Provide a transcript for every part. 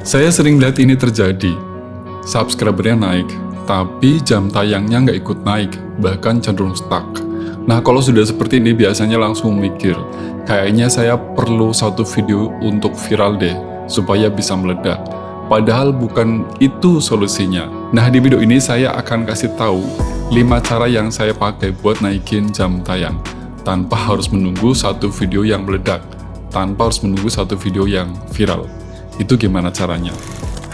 Saya sering lihat ini terjadi. Subscribernya naik, tapi jam tayangnya nggak ikut naik, bahkan cenderung stuck. Nah, kalau sudah seperti ini biasanya langsung mikir, kayaknya saya perlu satu video untuk viral deh, supaya bisa meledak. Padahal bukan itu solusinya. Nah, di video ini saya akan kasih tahu 5 cara yang saya pakai buat naikin jam tayang, tanpa harus menunggu satu video yang meledak, tanpa harus menunggu satu video yang viral. Itu gimana caranya?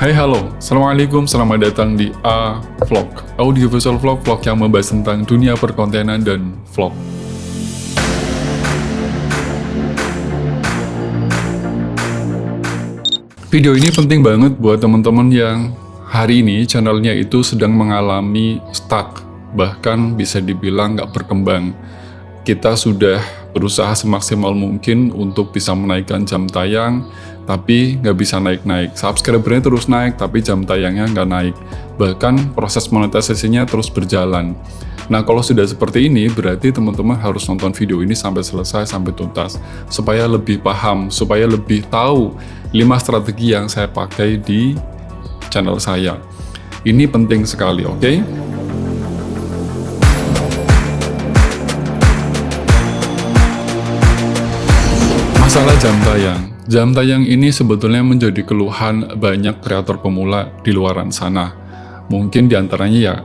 Hai halo, Assalamualaikum, selamat datang di A Vlog, audiovisual vlog yang membahas tentang dunia perkontenan dan vlog. Video ini penting banget buat teman-teman yang hari ini channelnya itu sedang mengalami stuck, bahkan bisa dibilang nggak berkembang. Kita sudah berusaha semaksimal mungkin untuk bisa menaikkan jam tayang, tapi nggak bisa naik-naik. Subscribernya terus naik, tapi jam tayangnya nggak naik. Bahkan proses monetisasinya terus berjalan. Nah, kalau sudah seperti ini, berarti teman-teman harus nonton video ini sampai selesai, sampai tuntas. Supaya lebih paham, supaya lebih tahu 5 strategi yang saya pakai di channel saya. Ini penting sekali, oke? Masalah jam tayang. Jam tayang ini sebetulnya menjadi keluhan banyak kreator pemula di luaran sana. Mungkin diantaranya ya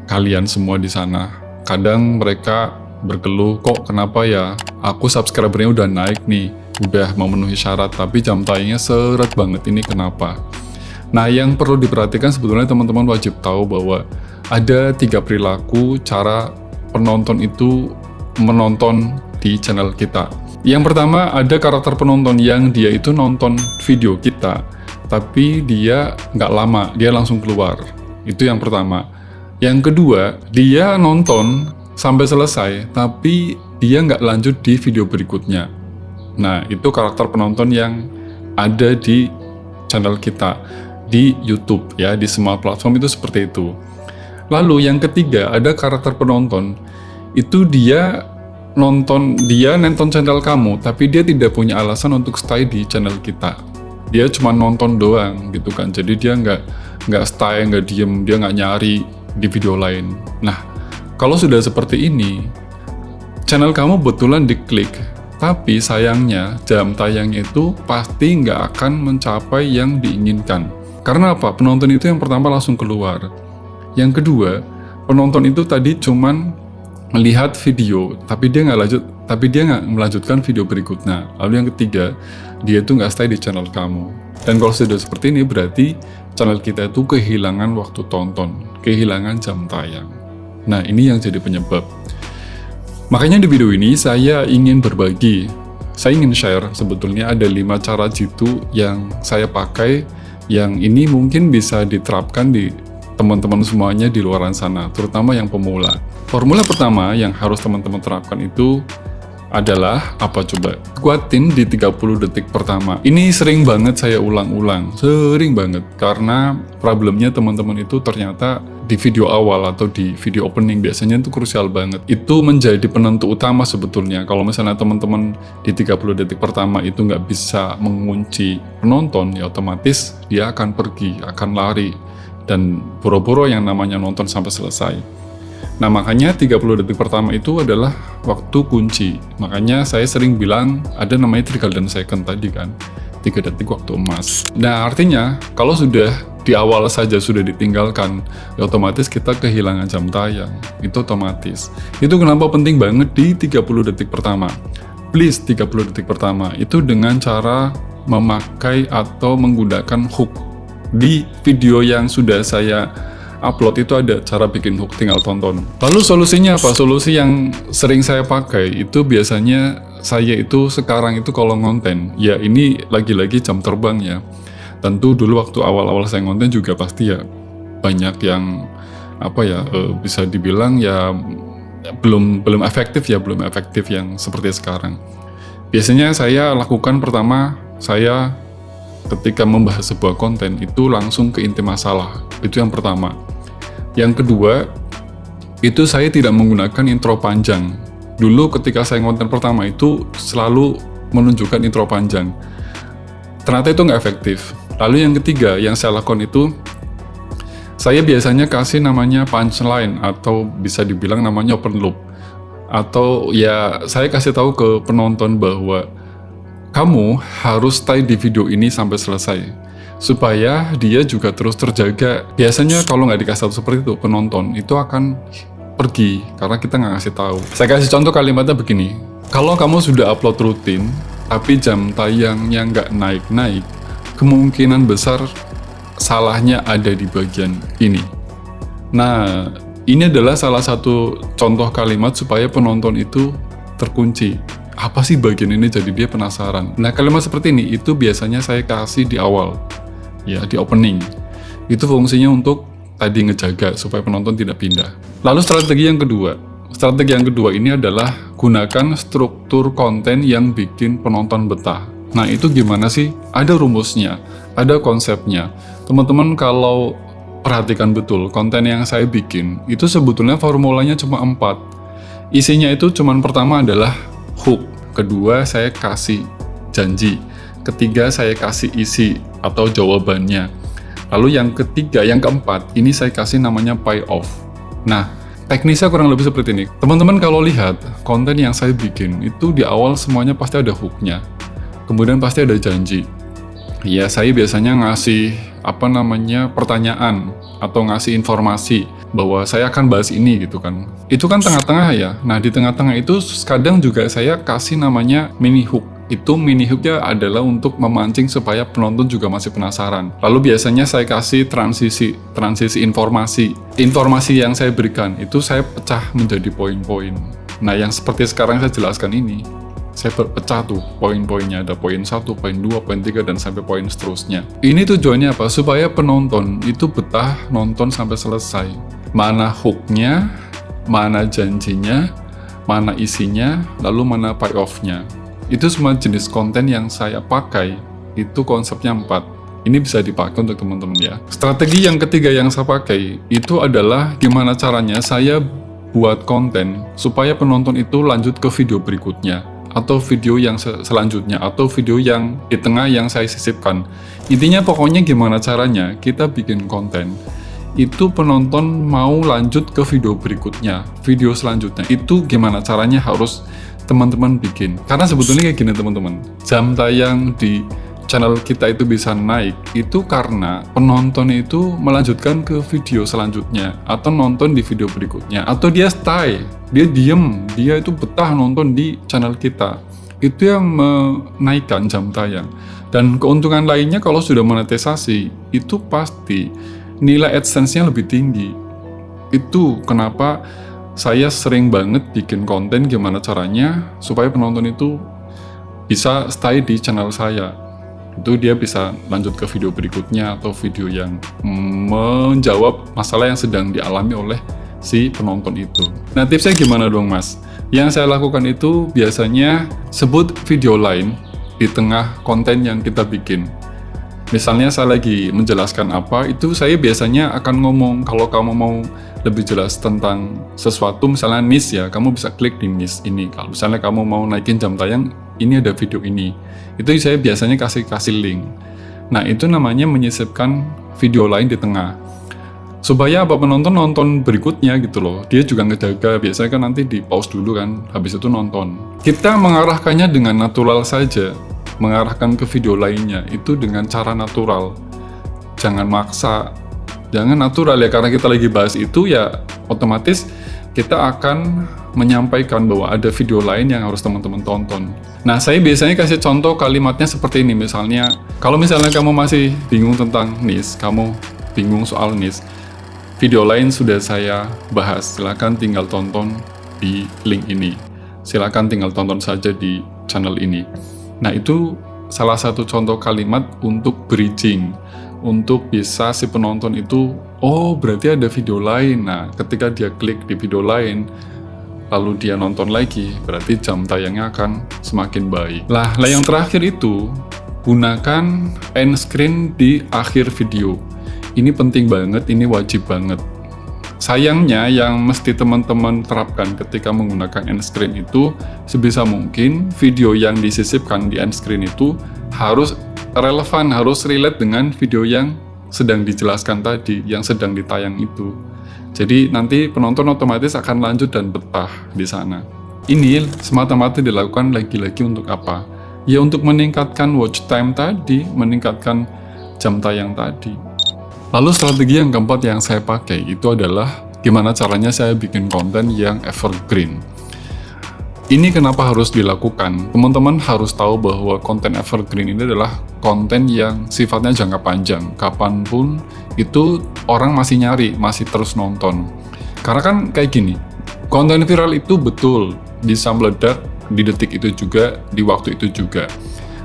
kalian semua di sana. Kadang mereka berkeluh, kok kenapa ya aku subscribernya udah naik nih, udah memenuhi syarat, tapi jam tayangnya seret banget, ini kenapa? Nah, yang perlu diperhatikan sebetulnya teman-teman wajib tahu bahwa ada 3 perilaku cara penonton itu menonton di channel kita. Yang pertama, ada karakter penonton yang dia itu nonton video kita, tapi dia nggak lama, dia langsung keluar. Itu yang pertama. Yang kedua, dia nonton sampai selesai, tapi dia nggak lanjut di video berikutnya. Nah, itu karakter penonton yang ada di channel kita, di YouTube, ya, di semua platform itu seperti itu. Lalu yang ketiga, ada karakter penonton, itu dia nonton channel kamu, tapi dia tidak punya alasan untuk stay di channel kita. Dia cuma nonton doang gitu kan, jadi dia nggak stay, nggak diem, dia nggak nyari di video lain. Nah, kalau sudah seperti ini, channel kamu betulan diklik, tapi sayangnya jam tayangnya itu pasti nggak akan mencapai yang diinginkan. Karena apa? Penonton itu yang pertama langsung keluar. Yang kedua, penonton itu tadi cuman melihat video, tapi dia nggak melanjutkan video berikutnya. Lalu yang ketiga, dia itu nggak stay di channel kamu. Dan kalau sudah seperti ini, berarti channel kita itu kehilangan waktu tonton, kehilangan jam tayang. Nah, ini yang jadi penyebab. Makanya di video ini saya ingin berbagi, saya ingin share sebetulnya ada 5 cara jitu yang saya pakai, yang ini mungkin bisa diterapkan di teman-teman semuanya di luaran sana, terutama yang pemula. Formula pertama yang harus teman-teman terapkan itu adalah apa coba? Kuatin di 30 detik pertama. Ini sering banget saya ulang-ulang, sering banget, karena problemnya teman-teman itu ternyata di video awal atau di video opening biasanya itu krusial banget. Itu menjadi penentu utama sebetulnya. Kalau misalnya teman-teman di 30 detik pertama itu nggak bisa mengunci penonton, ya otomatis dia akan pergi, akan lari, dan boro-boro yang namanya nonton sampai selesai. Nah, makanya 30 detik pertama itu adalah waktu kunci. Makanya saya sering bilang ada namanya 3 golden second tadi kan, 3 detik waktu emas. Nah, artinya kalau sudah di awal saja sudah ditinggalkan, ya otomatis kita kehilangan jam tayang. Itu otomatis. Itu kenapa penting banget di 30 detik pertama. Please, 30 detik pertama itu dengan cara memakai atau menggunakan hook. Di video yang sudah saya upload itu ada cara bikin hook, tinggal tonton. Lalu solusinya apa? Solusi yang sering saya pakai itu biasanya saya itu sekarang itu kalau ngonten, ya ini lagi-lagi jam terbang ya. Tentu dulu waktu awal-awal saya ngonten juga pasti ya banyak yang bisa dibilang ya belum efektif yang seperti sekarang. Biasanya saya lakukan pertama, saya ketika membahas sebuah konten itu langsung ke inti masalah. Itu yang pertama. Yang kedua, itu saya tidak menggunakan intro panjang. Dulu ketika saya konten pertama itu selalu menunjukkan intro panjang. Ternyata itu nggak efektif. Lalu yang ketiga yang saya lakukan itu, saya biasanya kasih namanya punchline atau bisa dibilang namanya open loop. Atau ya saya kasih tahu ke penonton bahwa kamu harus stay di video ini sampai selesai. Supaya dia juga terus terjaga. Biasanya kalau nggak dikasih tahu seperti itu, penonton itu akan pergi karena kita nggak ngasih tahu. Saya kasih contoh kalimatnya begini. Kalau kamu sudah upload rutin, tapi jam tayangnya nggak naik-naik, kemungkinan besar salahnya ada di bagian ini. Nah, ini adalah salah satu contoh kalimat supaya penonton itu terkunci. Apa sih bagian ini, jadi dia penasaran. Nah, kalimat seperti ini itu biasanya saya kasih di awal, ya di opening. Itu fungsinya untuk tadi ngejaga supaya penonton tidak pindah. Lalu strategi yang kedua. Strategi yang kedua ini adalah gunakan struktur konten yang bikin penonton betah. Nah, itu gimana sih? Ada rumusnya, ada konsepnya. Teman-teman kalau perhatikan betul, konten yang saya bikin, itu sebetulnya formulanya cuma 4. Isinya itu cuma pertama adalah hook, kedua saya kasih janji, ketiga saya kasih isi atau jawabannya. Lalu yang ketiga, yang keempat, ini saya kasih namanya payoff. Nah, teknisnya kurang lebih seperti ini. Teman-teman kalau lihat konten yang saya bikin, itu di awal semuanya pasti ada hooknya. Kemudian pasti ada janji. Ya, saya biasanya ngasih pertanyaan atau ngasih informasi bahwa saya akan bahas ini gitu kan. Itu kan tengah-tengah ya. Nah, di tengah-tengah itu kadang juga saya kasih namanya mini hook. Itu mini hooknya adalah untuk memancing supaya penonton juga masih penasaran. Lalu biasanya saya kasih transisi informasi. Informasi yang saya berikan itu saya pecah menjadi poin-poin. Nah, yang seperti sekarang saya jelaskan ini, saya berpecah tuh poin-poinnya, ada poin 1, poin 2, poin 3, dan sampai poin seterusnya. Ini tujuannya apa? Supaya penonton itu betah nonton sampai selesai. Mana hooknya, mana janjinya, mana isinya, lalu mana payoff-nya. Itu semua jenis konten yang saya pakai, itu konsepnya 4. Ini bisa dipakai untuk teman-teman ya. Strategi yang ketiga yang saya pakai, itu adalah gimana caranya saya buat konten supaya penonton itu lanjut ke video berikutnya. Atau video yang selanjutnya, atau video yang di tengah yang saya sisipkan. Intinya pokoknya gimana caranya kita bikin konten itu penonton mau lanjut ke video berikutnya, video selanjutnya. Itu gimana caranya harus teman-teman bikin. Karena sebetulnya kayak gini teman-teman, jam tayang di channel kita itu bisa naik itu karena penonton itu melanjutkan ke video selanjutnya atau nonton di video berikutnya, atau dia stay, dia diem, dia itu betah nonton di channel kita. Itu yang menaikkan jam tayang. Dan keuntungan lainnya kalau sudah monetisasi, itu pasti nilai AdSense-nya lebih tinggi. Itu kenapa saya sering banget bikin konten gimana caranya supaya penonton itu bisa stay di channel saya. Itu dia bisa lanjut ke video berikutnya atau video yang menjawab masalah yang sedang dialami oleh si penonton itu. Nah, tipsnya gimana dong mas? Yang saya lakukan itu biasanya sebut video lain di tengah konten yang kita bikin. Misalnya saya lagi menjelaskan apa, itu saya biasanya akan ngomong, kalau kamu mau lebih jelas tentang sesuatu, misalnya niche ya, kamu bisa klik di niche ini. Kalau misalnya kamu mau naikin jam tayang, ini ada video ini. Itu saya biasanya kasih link. Nah, itu namanya menyisipkan video lain di tengah. Supaya apa, penonton nonton berikutnya gitu loh. Dia juga ngejaga, biasanya kan nanti di pause dulu kan, habis itu nonton. Kita mengarahkannya dengan natural saja. Mengarahkan ke video lainnya itu dengan cara natural, jangan maksa, jangan natural ya, karena kita lagi bahas itu ya otomatis kita akan menyampaikan bahwa ada video lain yang harus teman-teman tonton. Nah, saya biasanya kasih contoh kalimatnya seperti ini, misalnya kalau misalnya kamu masih bingung tentang niche, kamu bingung soal niche, video lain sudah saya bahas, silakan tinggal tonton di link ini, silakan tinggal tonton saja di channel ini. Nah, itu salah satu contoh kalimat untuk bridging, untuk bisa si penonton itu, oh berarti ada video lain. Nah, ketika dia klik di video lain, lalu dia nonton lagi, berarti jam tayangnya akan semakin baik. Lah yang terakhir itu, gunakan end screen di akhir video. Ini penting banget, ini wajib banget. Sayangnya yang mesti teman-teman terapkan ketika menggunakan end screen itu, sebisa mungkin video yang disisipkan di end screen itu harus relevan, harus relate dengan video yang sedang dijelaskan tadi, yang sedang ditayang itu. Jadi nanti penonton otomatis akan lanjut dan betah di sana. Ini semata-mata dilakukan lagi-lagi untuk apa? Ya untuk meningkatkan watch time tadi, meningkatkan jam tayang tadi. Lalu strategi yang keempat yang saya pakai itu adalah gimana caranya saya bikin konten yang evergreen. Ini kenapa harus dilakukan? Teman-teman harus tahu bahwa konten evergreen ini adalah konten yang sifatnya jangka panjang. Kapanpun itu orang masih nyari, masih terus nonton. Karena kan kayak gini, konten viral itu betul bisa meledak di detik itu juga, di waktu itu juga.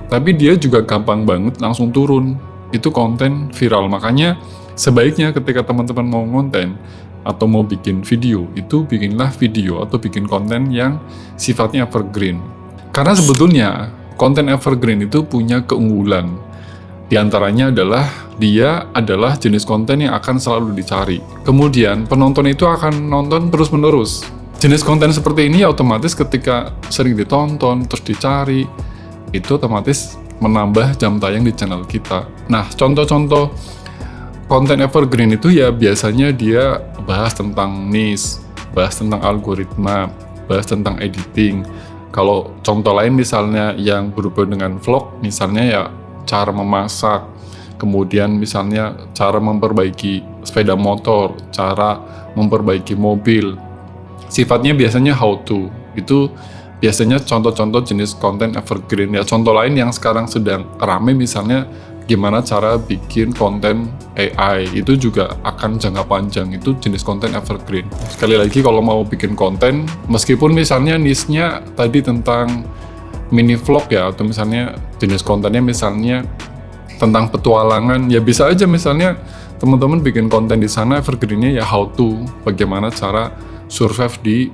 Tapi dia juga gampang banget langsung turun. Itu konten viral. Makanya sebaiknya ketika teman-teman mau konten atau mau bikin video, itu bikinlah video atau bikin konten yang sifatnya evergreen. Karena sebetulnya konten evergreen itu punya keunggulan. Di antaranya adalah dia adalah jenis konten yang akan selalu dicari. Kemudian penonton itu akan nonton terus-menerus. Jenis konten seperti ini otomatis ketika sering ditonton, terus dicari, itu otomatis menambah jam tayang di channel kita. Nah, contoh-contoh konten evergreen itu ya biasanya dia bahas tentang niche, bahas tentang algoritma, bahas tentang editing. Kalau contoh lain misalnya yang berhubungan dengan vlog, misalnya ya cara memasak, kemudian misalnya cara memperbaiki sepeda motor, cara memperbaiki mobil. Sifatnya biasanya how to. Itu biasanya contoh-contoh jenis konten evergreen. Ya contoh lain yang sekarang sedang ramai misalnya gimana cara bikin konten AI, itu juga akan jangka panjang, itu jenis konten evergreen. Sekali lagi kalau mau bikin konten, meskipun misalnya niche-nya tadi tentang mini vlog ya, atau misalnya jenis kontennya misalnya tentang petualangan, ya bisa aja misalnya teman-teman bikin konten di sana evergreen-nya ya how to, bagaimana cara survive di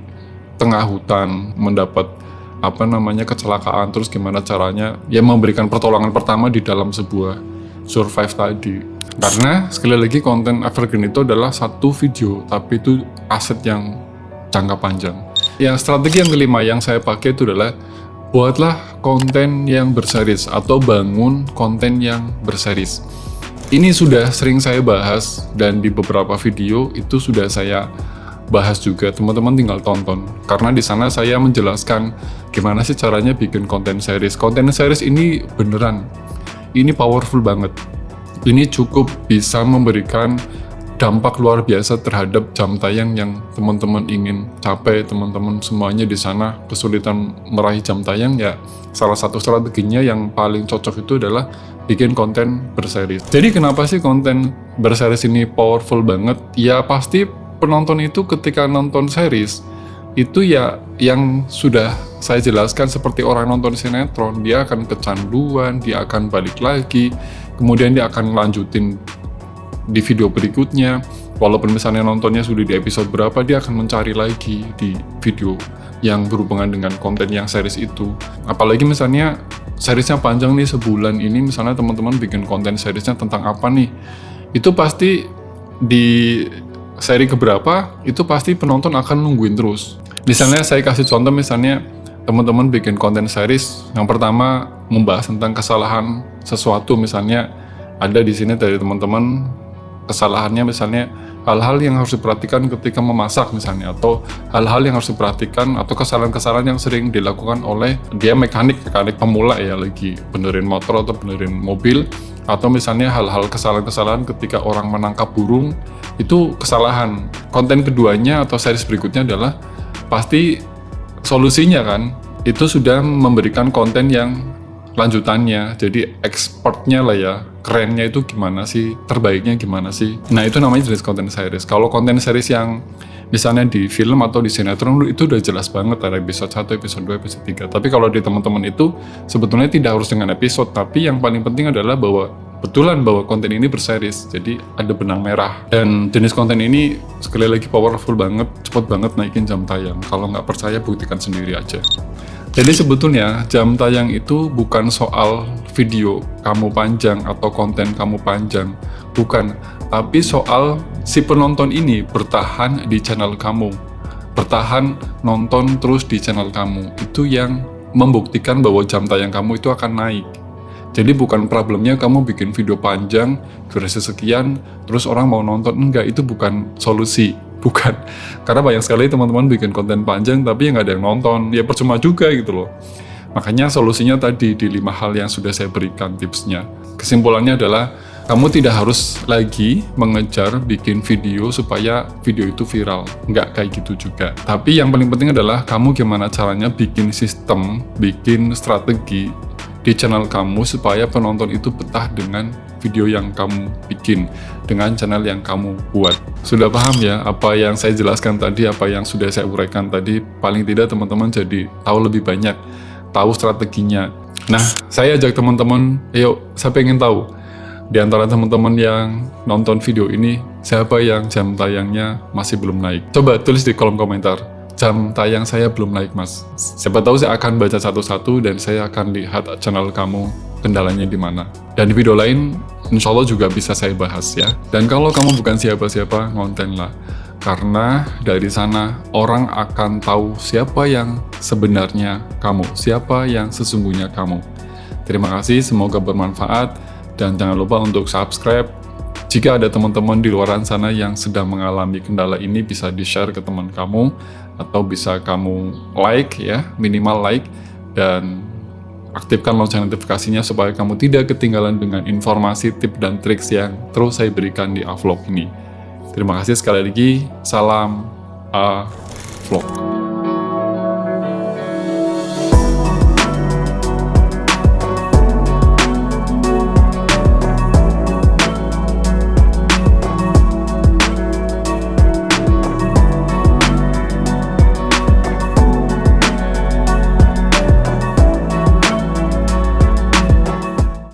tengah hutan, mendapat kecelakaan, terus gimana caranya ya memberikan pertolongan pertama di dalam sebuah survive tadi. Karena sekali lagi konten evergreen itu adalah satu video, tapi itu aset yang jangka panjang. Yang strategi yang kelima yang saya pakai itu adalah buatlah konten yang berseries atau bangun konten yang berseries. Ini sudah sering saya bahas dan di beberapa video itu sudah saya bahas juga, teman-teman tinggal tonton. Karena di sana saya menjelaskan gimana sih caranya bikin konten series. Konten series ini beneran, ini powerful banget. Ini cukup bisa memberikan dampak luar biasa terhadap jam tayang yang teman-teman ingin capai. Teman-teman semuanya di sana kesulitan meraih jam tayang, ya salah satu strateginya yang paling cocok itu adalah bikin konten berseries. Jadi kenapa sih konten berseries ini powerful banget? Ya pasti penonton itu ketika nonton series itu ya yang sudah saya jelaskan seperti orang nonton sinetron, dia akan kecanduan, dia akan balik lagi, kemudian dia akan lanjutin di video berikutnya. Walaupun misalnya nontonnya sudah di episode berapa, dia akan mencari lagi di video yang berhubungan dengan konten yang series itu. Apalagi misalnya seriesnya panjang nih, sebulan ini misalnya teman-teman bikin konten seriesnya tentang apa nih, itu pasti di seri keberapa itu pasti penonton akan nungguin terus. Misalnya saya kasih contoh, misalnya teman-teman bikin konten series yang pertama membahas tentang kesalahan sesuatu, misalnya ada di sini dari teman-teman kesalahannya misalnya hal-hal yang harus diperhatikan ketika memasak misalnya, atau hal-hal yang harus diperhatikan atau kesalahan-kesalahan yang sering dilakukan oleh dia mekanik pemula ya, lagi benerin motor atau benerin mobil, atau misalnya hal-hal kesalahan-kesalahan ketika orang menangkap burung, itu kesalahan. Konten keduanya atau series berikutnya adalah pasti solusinya kan, itu sudah memberikan konten yang lanjutannya, jadi expertnya lah ya, kerennya itu gimana sih, terbaiknya gimana sih. Nah itu namanya jenis konten series. Kalau konten series yang misalnya di film atau di sinetron itu udah jelas banget ada episode 1, episode 2, episode 3. Tapi kalau di teman-teman itu sebetulnya tidak harus dengan episode, tapi yang paling penting adalah bahwa konten ini berseries, jadi ada benang merah. Dan jenis konten ini sekali lagi powerful banget, cepet banget naikin jam tayang. Kalau nggak percaya buktikan sendiri aja. Jadi sebetulnya jam tayang itu bukan soal video kamu panjang atau konten kamu panjang, bukan. Tapi soal si penonton ini bertahan di channel kamu, bertahan nonton terus di channel kamu. Itu yang membuktikan bahwa jam tayang kamu itu akan naik. Jadi bukan problemnya kamu bikin video panjang, durasi sekian, terus orang mau nonton. Enggak, itu bukan solusi. Bukan. Karena banyak sekali teman-teman bikin konten panjang tapi nggak ada yang nonton. Ya percuma juga gitu loh. Makanya solusinya tadi di 5 hal yang sudah saya berikan tipsnya. Kesimpulannya adalah kamu tidak harus lagi mengejar bikin video supaya video itu viral. Nggak kayak gitu juga. Tapi yang paling penting adalah kamu gimana caranya bikin sistem, bikin strategi di channel kamu supaya penonton itu betah dengan video yang kamu bikin, dengan channel yang kamu buat. Sudah paham ya apa yang saya jelaskan tadi, apa yang sudah saya uraikan tadi? Paling tidak teman-teman jadi tahu lebih banyak, tahu strateginya. Nah, saya ajak teman-teman, ayo saya pengen tahu di antara teman-teman yang nonton video ini, siapa yang jam tayangnya masih belum naik? Coba tulis di kolom komentar, jam tayang saya belum naik mas. Siapa tahu saya akan baca satu-satu dan saya akan lihat channel kamu kendalanya di mana. Dan di video lain, insya Allah juga bisa saya bahas ya. Dan kalau kamu bukan siapa-siapa, ngontenlah. Karena dari sana orang akan tahu siapa yang sebenarnya kamu, siapa yang sesungguhnya kamu. Terima kasih, semoga bermanfaat. Dan jangan lupa untuk subscribe. Jika ada teman-teman di luar sana yang sedang mengalami kendala ini, bisa di-share ke teman kamu, atau bisa kamu like ya, minimal like, dan aktifkan lonceng notifikasinya supaya kamu tidak ketinggalan dengan informasi, tips, dan triks yang terus saya berikan di A-Vlog ini. Terima kasih sekali lagi, salam A-Vlog.